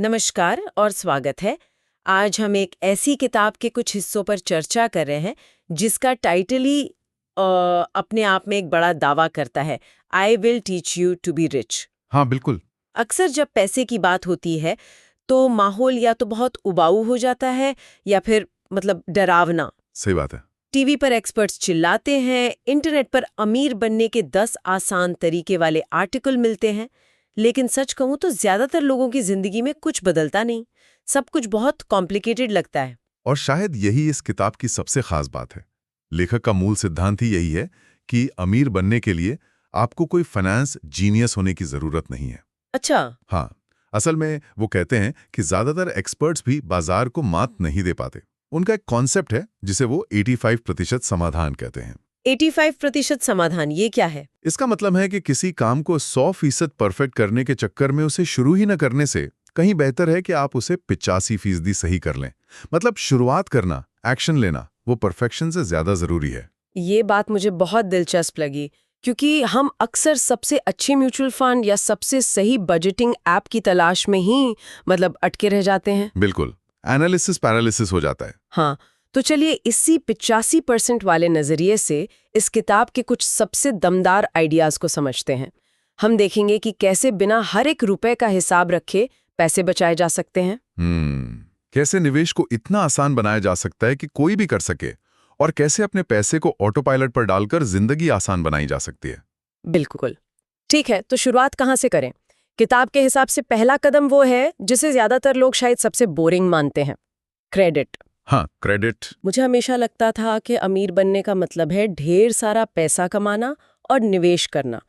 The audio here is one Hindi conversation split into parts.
नमस्कार और स्वागत है। आज हम एक ऐसी किताब के कुछ हिस्सों पर चर्चा कर रहे हैं जिसका टाइटल ही अपने आप में एक बड़ा दावा करता है, I will teach you to be rich. हाँ, बिल्कुल। अक्सर जब पैसे की बात होती है तो माहौल या तो बहुत उबाऊ हो जाता है या फिर डरावना। सही बात है। टीवी पर एक्सपर्ट्स चिल्लाते हैं, इंटरनेट पर अमीर बनने के 10 आसान तरीके वाले आर्टिकल मिलते हैं, लेकिन सच कहूं तो ज्यादातर लोगों की जिंदगी में कुछ बदलता नहीं। सब कुछ बहुत कॉम्प्लिकेटेड लगता है। और शायद यही इस किताब की सबसे खास बात है। लेखक का मूल सिद्धांत ही यही है कि अमीर बनने के लिए आपको कोई फाइनेंस जीनियस होने की जरूरत नहीं है। अच्छा। हाँ, असल में वो कहते हैं कि ज्यादातर एक्सपर्ट्स भी बाजार को मात नहीं दे पाते। उनका एक कॉन्सेप्ट है जिसे वो 85% समाधान कहते हैं। 85% समाधान, ये क्या है? इसका मतलब है कि किसी काम को 100% परफेक्ट करने के चक्कर में उसे शुरू ही न करने से कहीं बेहतर है कि आप उसे 85% सही कर लें। मतलब शुरुआत करना, एक्शन लेना, वो परफेक्शन से ज्यादा जरूरी है। ये बात मुझे बहुत दिलचस्प लगी, क्योंकि हम अक्सर सबसे अच्छे म्यूचुअल फंड या सबसे सही बजटिंग ऐप की तलाश में ही अटके रह जाते हैं। बिल्कुल, एनालिसिस पैरालिसिस हो जाता है। हाँ, तो चलिए इसी 85% वाले नजरिए से इस किताब के कुछ सबसे दमदार आइडियाज को समझते हैं। हम देखेंगे कि कैसे बिना हर एक रुपए का हिसाब रखे पैसे बचाए जा सकते हैं। कैसे निवेश को इतना आसान बनाया जा सकता है कि कोई भी कर सके, और कैसे अपने पैसे को ऑटो पायलट पर डालकर जिंदगी आसान बनाई जा सकती है। बिल्कुल। ठीक है, तो शुरुआत कहाँ से करें? किताब के हिसाब से पहला कदम वो है जिसे ज्यादातर लोग शायद सबसे बोरिंग मानते हैं, क्रेडिट। हाँ, क्रेडिट। मुझे हमेशा लगता था कि अमीर बनने का मतलब है ढेर सारा पैसा कमाना और निवेश करना।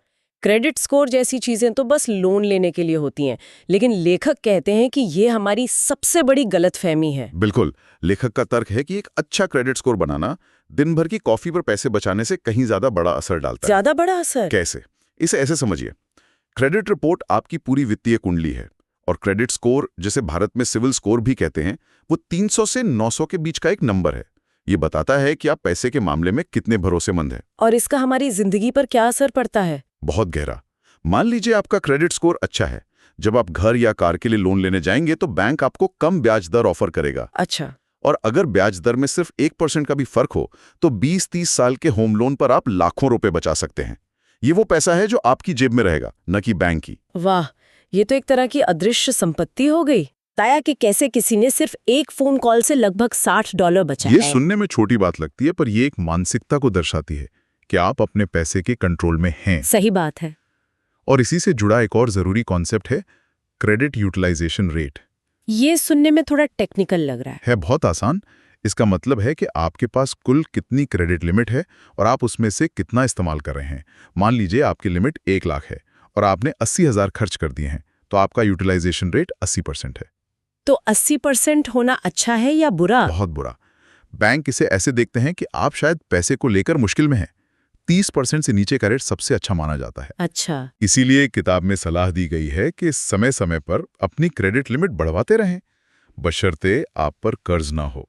क्रेडिट स्कोर जैसी चीजें तो बस लोन लेने के लिए होती हैं, लेकिन लेखक कहते हैं कि ये हमारी सबसे बड़ी गलतफहमी है। बिल्कुल, लेखक का तर्क है कि एक अच्छा क्रेडिट स्कोर बनाना दिन भर की कॉफी पर पैसे बचाने से कहीं ज्यादा बड़ा असर डालता है। ज्यादा बड़ा असर? कैसे? इसे ऐसे समझिए, क्रेडिट रिपोर्ट आपकी पूरी वित्तीय कुंडली है, और क्रेडिट स्कोर, जिसे भारत में सिविल स्कोर भी कहते हैं, वो 300 से 900 के बीच का एक नंबर है। ये बताता है कि आप पैसे के मामले में कितने भरोसेमंद हैं। और इसका हमारी जिंदगी पर क्या असर पड़ता है? बहुत गहरा। मान लीजिए आपका क्रेडिट स्कोर अच्छा है, जब आप घर या कार के लिए लोन लेने जाएंगे तो बैंक आपको कम ब्याज दर ऑफर करेगा। अच्छा। और अगर ब्याज दर में सिर्फ 1% का भी फर्क हो तो 20-30 साल के होम लोन पर आप लाखों रुपए बचा सकते हैं। ये वो पैसा है जो आपकी जेब में रहेगा, न कि बैंक की। वाह, ये तो एक तरह की अदृश्य संपत्ति हो गई। बताया कि कैसे किसी ने सिर्फ एक फोन कॉल से लगभग $60 बचाए। ये सुनने में छोटी बात लगती है, पर ये एक मानसिकता को दर्शाती है कि आप अपने पैसे के कंट्रोल में हैं। सही बात है। और इसी से जुड़ा एक और जरूरी कॉन्सेप्ट है क्रेडिट यूटिलाइजेशन रेट। ये सुनने में थोड़ा टेक्निकल लग रहा है बहुत आसान। इसका मतलब है कि आपके पास कुल कितनी क्रेडिट लिमिट है और आप उसमें से कितना इस्तेमाल कर रहे हैं। मान लीजिए आपकी लिमिट 1 लाख है और आपने 80,000 खर्च कर दिए हैं, तो आपका यूटिलाइजेशन रेट 80% है। तो 80% होना अच्छा है या बुरा? बहुत बुरा। बैंक इसे ऐसे देखते हैं कि आप शायद पैसे को लेकर मुश्किल में हैं। 30% से नीचे का रेट सबसे अच्छा माना जाता है। अच्छा। इसीलिए किताब में सलाह दी गई है कि समय समय पर अपनी क्रेडिट लिमिट बढ़वाते रहें, बशर्ते आप पर कर्ज ना हो।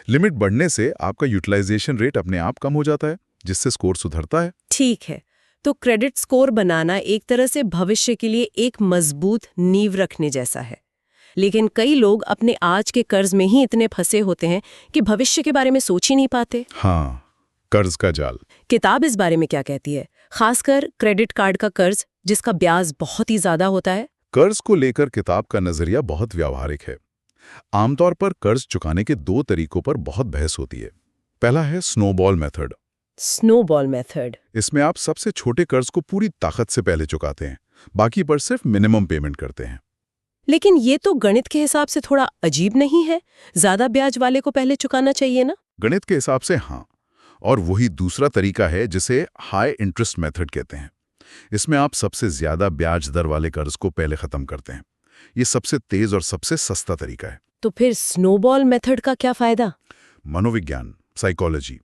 लिमिट बढ़ने से आपका यूटिलाइजेशन रेट अपने आप कम हो जाता है, जिससे स्कोर सुधरता है। ठीक है, तो क्रेडिट स्कोर बनाना एक तरह से भविष्य के लिए एक मजबूत नींव रखने जैसा है। लेकिन कई लोग अपने आज के कर्ज में ही इतने फंसे होते हैं कि भविष्य के बारे में सोच ही नहीं पाते। हाँ, कर्ज का जाल। किताब इस बारे में क्या कहती है, खासकर क्रेडिट कार्ड का कर्ज जिसका ब्याज बहुत ही ज्यादा होता है? कर्ज को लेकर किताब का नजरिया बहुत व्यावहारिक है। आमतौर पर कर्ज चुकाने के 2 तरीकों पर बहुत बहस होती है। पहला है स्नोबॉल मेथड। Snowball method? इसमें आप सबसे छोटे कर्ज को पूरी ताकत से पहले चुकाते हैं, बाकी पर सिर्फ मिनिमम पेमेंट करते हैं। लेकिन ये तो गणित के हिसाब से थोड़ा अजीब नहीं है? ज्यादा ब्याज वाले को पहले चुकाना चाहिए ना? गणित के हिसाब से हाँ, और वही दूसरा तरीका है जिसे हाई इंटरेस्ट मेथड कहते हैं। इसमें आप सबसे ज्यादा ब्याज दर वाले कर्ज को पहले खत्म करते हैं। ये सबसे तेज और सबसे सस्ता तरीका है। तो फिर स्नोबॉल मेथड का क्या फायदा? मनोविज्ञान, साइकोलॉजी।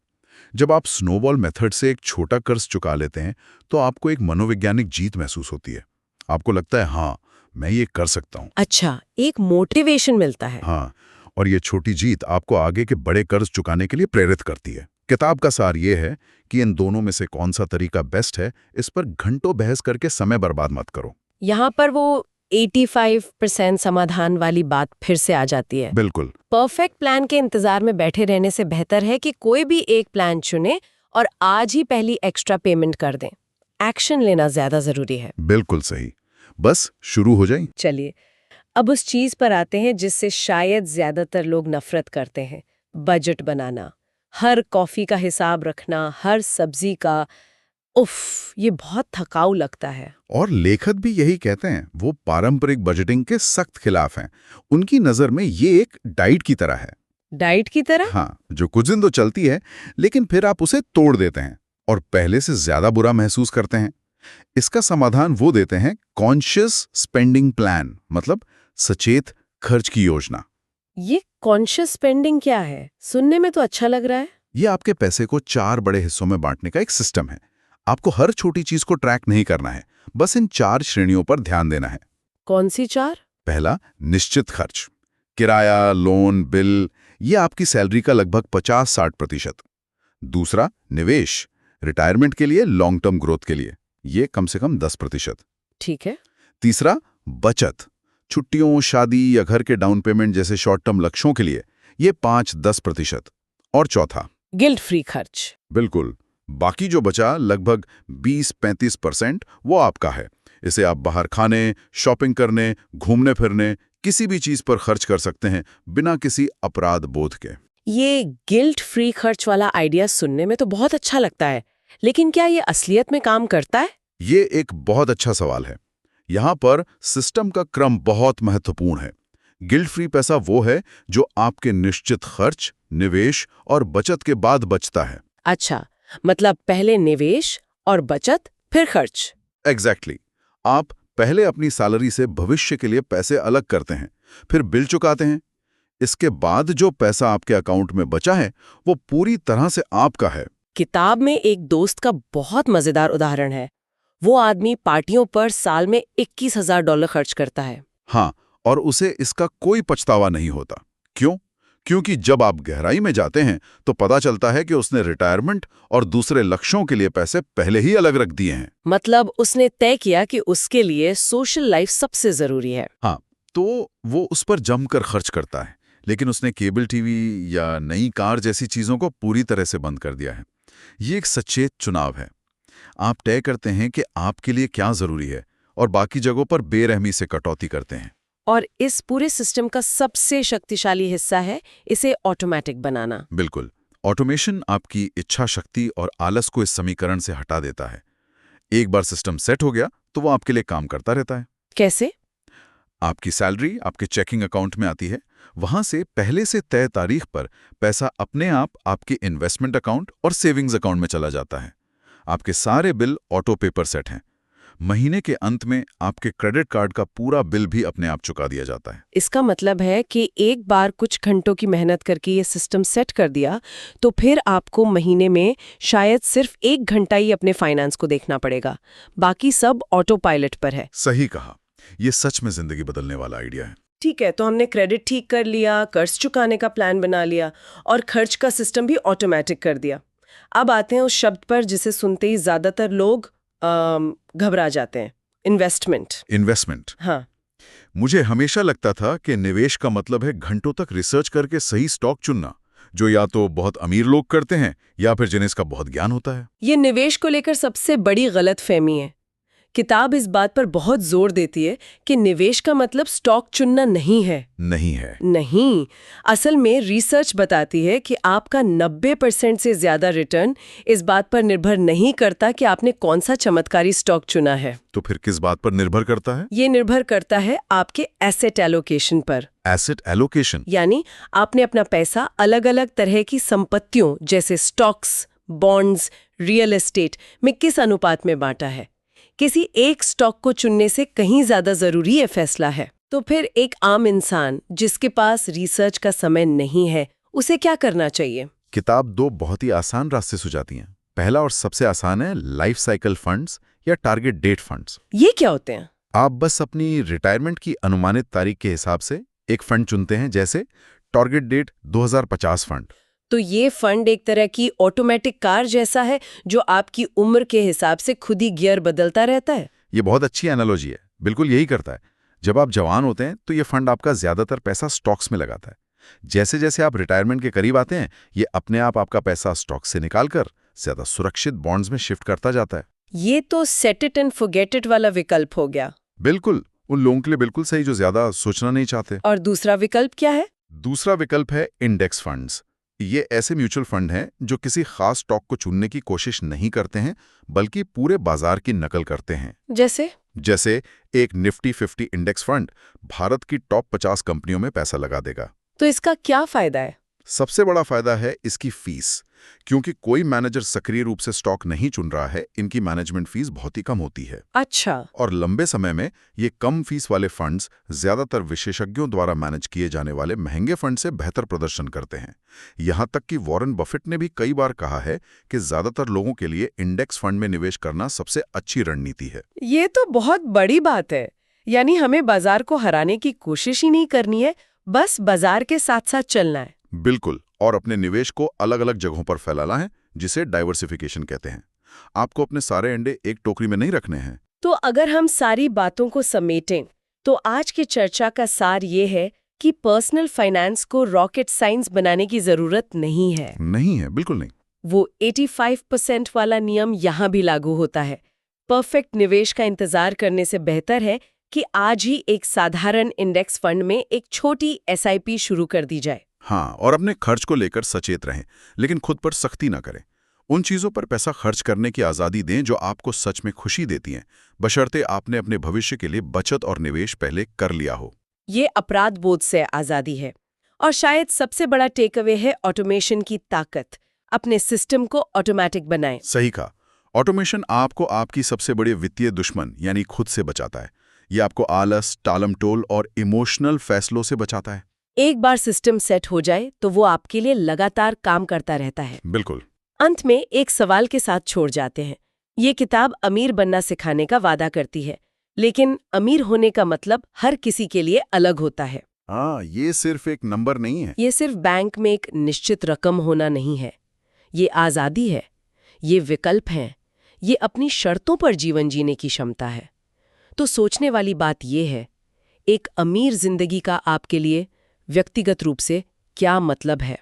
जब आप स्नोबॉल मेथड से एक छोटा कर्ज चुका लेते हैं तो आपको एक मनोवैज्ञानिक जीत महसूस होती है। आपको लगता है हाँ, मैं ये कर सकता हूँ। अच्छा, एक मोटिवेशन मिलता है। हाँ, और ये छोटी जीत आपको आगे के बड़े कर्ज चुकाने के लिए प्रेरित करती है। किताब का सार ये है कि इन दोनों में से कौन सा तरीका बेस्ट है, इस पर घंटों बहस करके समय बर्बाद मत करो। यहाँ पर वो 85% समाधान वाली बात फिर से आ जाती है। बिल्कुल। परफेक्ट प्लान के इंतजार में बैठे रहने से बेहतर है कि कोई भी एक प्लान चुने और आज ही पहली एक्स्ट्रा पेमेंट कर दें। एक्शन लेना ज्यादा जरूरी है। बिल्कुल सही। बस शुरू हो जाए। चलिए, अब उस चीज पर आते हैं जिससे शायद ज्यादातर लोग नफरत करते हैं, बजट बनाना। हर कॉफी का हिसाब रखना, हर सब्जी का। उफ, ये बहुत थकाऊ लगता है। और लेखक भी यही कहते हैं, वो पारंपरिक बजटिंग के सख्त खिलाफ हैं। उनकी नजर में ये एक डाइट की तरह है। डाइट की तरह? हाँ, जो कुछ दिन तो चलती है, लेकिन फिर आप उसे तोड़ देते हैं और पहले से ज्यादा बुरा महसूस करते हैं। इसका समाधान वो देते हैं कॉन्शियस स्पेंडिंग प्लान, मतलब सचेत खर्च की योजना। ये कॉन्शियस स्पेंडिंग क्या है? सुनने में तो अच्छा लग रहा है। ये आपके पैसे को 4 बड़े हिस्सों में बांटने का एक सिस्टम है। आपको हर छोटी चीज को ट्रैक नहीं करना है, बस इन 4 श्रेणियों पर ध्यान देना है। कौन सी 4? पहला, निश्चित खर्च। किराया, लोन, बिल, ये आपकी सैलरी का लगभग 50-60%। दूसरा, निवेश, रिटायरमेंट के लिए, लॉन्ग टर्म ग्रोथ के लिए, ये कम से कम 10%। ठीक है। तीसरा, बचत, छुट्टियों, शादी या घर के डाउन पेमेंट जैसे शॉर्ट टर्म लक्ष्यों के लिए, ये 5-10%। और चौथा, गिल्ट फ्री खर्च। बिल्कुल, बाकी जो बचा लगभग 20-35%, वो आपका है। इसे आप बाहर खाने, शॉपिंग करने, घूमने फिरने, किसी भी चीज पर खर्च कर सकते हैं बिना किसी अपराध बोध के। ये गिल्ट फ्री खर्च वाला आइडिया सुनने में तो बहुत अच्छा लगता है, लेकिन क्या ये असलियत में काम करता है? ये एक बहुत अच्छा सवाल है। यहाँ पर सिस्टम का क्रम बहुत महत्वपूर्ण है। गिल्ट फ्री पैसा वो है जो आपके निश्चित खर्च, निवेश और बचत के बाद बचता है। अच्छा, मतलब पहले निवेश और बचत, फिर खर्च। एग्जैक्टली। आप पहले अपनी सैलरी से भविष्य के लिए पैसे अलग करते हैं, फिर बिल चुकाते हैं। इसके बाद जो पैसा आपके अकाउंट में बचा है, वो पूरी तरह से आपका है। किताब में एक दोस्त का बहुत मजेदार उदाहरण है। वो आदमी पार्टियों पर साल में $21,000 खर्च करता है। हाँ, और उसे इसका कोई पछतावा नहीं होता। क्यों? क्योंकि जब आप गहराई में जाते हैं तो पता चलता है कि उसने रिटायरमेंट और दूसरे लक्ष्यों के लिए पैसे पहले ही अलग रख दिए हैं। मतलब उसने तय किया कि उसके लिए सोशल लाइफ सबसे जरूरी है। हाँ, तो वो उस पर जमकर खर्च करता है, लेकिन उसने केबल टीवी या नई कार जैसी चीजों को पूरी तरह से बंद कर दिया है। ये एक सचेत चुनाव है। आप तय करते हैं कि आपके लिए क्या जरूरी है और बाकी जगहों पर बेरहमी से कटौती करते हैं। और इस पूरे सिस्टम का सबसे शक्तिशाली हिस्सा है इसे ऑटोमेटिक बनाना। बिल्कुल। ऑटोमेशन आपकी इच्छा शक्ति और आलस को इस समीकरण से हटा देता है। एक बार सिस्टम सेट हो गया तो वो आपके लिए काम करता रहता है। कैसे? आपकी सैलरी आपके चेकिंग अकाउंट में आती है। वहां से पहले से तय तारीख पर पैसा अपने आप आपके इन्वेस्टमेंट अकाउंट और सेविंग्स अकाउंट में चला जाता है। आपके सारे बिल ऑटो पे पर सेट हैं। महीने के अंत में आपके क्रेडिट कार्ड का पूरा बिल भी अपने आप चुका दिया जाता है। इसका मतलब है कि एक बार कुछ घंटों की मेहनत करके ये सिस्टम सेट कर दिया तो फिर आपको महीने में शायद सिर्फ 1 घंटा ही अपने फाइनेंस को देखना पड़ेगा, बाकी सब ऑटो पायलट पर है। सही कहा। ये सच में जिंदगी बदलने वाला आइडिया है। ठीक है, तो हमने क्रेडिट ठीक कर लिया, कर्ज चुकाने का प्लान बना लिया और खर्च का सिस्टम भी ऑटोमेटिक कर दिया। अब आते हैं उस शब्द पर जिसे सुनते ही ज्यादातर लोग घबरा जाते हैं, इन्वेस्टमेंट। इन्वेस्टमेंट। हाँ, मुझे हमेशा लगता था कि निवेश का मतलब है घंटों तक रिसर्च करके सही स्टॉक चुनना, जो या तो बहुत अमीर लोग करते हैं या फिर जिन्हें इसका बहुत ज्ञान होता है। ये निवेश को लेकर सबसे बड़ी गलतफहमी है। किताब इस बात पर बहुत जोर देती है कि निवेश का मतलब स्टॉक चुनना नहीं है। नहीं है। नहीं, असल में रिसर्च बताती है कि आपका 90% से ज्यादा रिटर्न इस बात पर निर्भर नहीं करता कि आपने कौन सा चमत्कारी स्टॉक चुना है। तो फिर किस बात पर निर्भर करता है? ये निर्भर करता है आपके एसेट एलोकेशन पर। एसेट एलोकेशन यानी आपने अपना पैसा अलग अलग तरह की संपत्तियों जैसे स्टॉक्स, बॉन्ड्स, रियल एस्टेट में किस अनुपात में बांटा है। किसी एक स्टॉक को चुनने से कहीं ज्यादा जरूरी है फैसला है। तो फिर एक आम इंसान जिसके पास रिसर्च का समय नहीं है, उसे क्या करना चाहिए? किताब 2 बहुत ही आसान रास्ते सुझाती हैं। पहला और सबसे आसान है लाइफ साइकिल फंड्स या टारगेट डेट फंड्स। ये क्या होते हैं? आप बस अपनी रिटायरमेंट की अनुमानित तारीख के हिसाब से एक फंड चुनते हैं, जैसे टारगेट डेट 2050 फंड। तो ये फंड एक तरह की ऑटोमेटिक कार जैसा है जो आपकी उम्र के हिसाब से खुद ही गियर बदलता रहता है। ये बहुत अच्छी एनालॉजी है, बिल्कुल यही करता है। जब आप जवान होते हैं तो ये फंड आपका ज्यादातर पैसा स्टॉक्स में लगाता है। जैसे जैसे आप रिटायरमेंट के करीब आते हैं, ये अपने आप आपका पैसा स्टॉक से निकालकर ज्यादा सुरक्षित बॉन्ड्स में शिफ्ट करता जाता है। ये तो set it and forget it वाला विकल्प हो गया। बिल्कुल, उन लोगों के लिए बिल्कुल सही जो ज्यादा सोचना नहीं चाहते। और दूसरा विकल्प क्या है? दूसरा विकल्प है इंडेक्स फंड्स। ये ऐसे म्यूचुअल फंड हैं जो किसी खास स्टॉक को चुनने की कोशिश नहीं करते हैं, बल्कि पूरे बाजार की नकल करते हैं। जैसे एक निफ्टी 50 इंडेक्स फंड भारत की टॉप 50 कंपनियों में पैसा लगा देगा। तो इसका क्या फायदा है? सबसे बड़ा फायदा है इसकी फीस। क्योंकि कोई मैनेजर सक्रिय रूप से स्टॉक नहीं चुन रहा है, इनकी मैनेजमेंट फीस बहुत ही कम होती है। अच्छा। और लंबे समय में ये कम फीस वाले फंड्स ज्यादातर विशेषज्ञों द्वारा मैनेज किए जाने वाले महंगे फंड से बेहतर प्रदर्शन करते हैं। यहां तक कि वॉरेन बफेट ने भी कई बार कहा है कि ज्यादातर लोगों के लिए इंडेक्स फंड में निवेश करना सबसे अच्छी रणनीति है। ये तो बहुत बड़ी बात है। यानी हमें बाजार को हराने की कोशिश ही नहीं करनी है, बस बाजार के साथ साथ चलना है। बिल्कुल, और अपने निवेश को अलग अलग जगहों पर फैलाना है, जिसे डाइवर्सिफिकेशन कहते हैं। आपको अपने सारे अंडे एक टोकरी में नहीं रखने हैं। तो अगर हम सारी बातों को समेटें, तो आज की चर्चा का सार ये है कि पर्सनल फाइनेंस को रॉकेट साइंस बनाने की जरूरत नहीं है। नहीं है, बिल्कुल नहीं। वो 85% वाला नियम यहाँ भी लागू होता है। परफेक्ट निवेश का इंतजार करने से बेहतर है कि आज ही एक साधारण इंडेक्स फंड में एक छोटी SIP शुरू कर दी जाए। हाँ, और अपने खर्च को लेकर सचेत रहें, लेकिन खुद पर सख्ती ना करें। उन चीजों पर पैसा खर्च करने की आजादी दें जो आपको सच में खुशी देती हैं, बशर्ते आपने अपने भविष्य के लिए बचत और निवेश पहले कर लिया हो। ये अपराध बोध से आजादी है। और शायद सबसे बड़ा टेक अवे है ऑटोमेशन की ताकत। अपने सिस्टम को ऑटोमेटिक बनाएं। सही कहा। ऑटोमेशन आपको आपकी सबसे बड़ी वित्तीय दुश्मन यानी खुद से बचाता है। ये आपको आलस, टालमटोल और इमोशनल फैसलों से बचाता है। एक बार सिस्टम सेट हो जाए तो वो आपके लिए लगातार काम करता रहता है। बिल्कुल। अंत में एक सवाल के साथ छोड़ जाते हैं। ये किताब अमीर बनना सिखाने का वादा करती है, लेकिन अमीर होने का मतलब हर किसी के लिए अलग होता है। हाँ, ये सिर्फ एक नंबर नहीं है। ये सिर्फ बैंक में एक निश्चित रकम होना नहीं है। ये आज़ादी है, ये विकल्प हैं, ये अपनी शर्तों पर जीवन जीने की क्षमता है। तो सोचने वाली बात ये है, एक अमीर जिंदगी का आपके लिए व्यक्तिगत रूप से क्या मतलब है?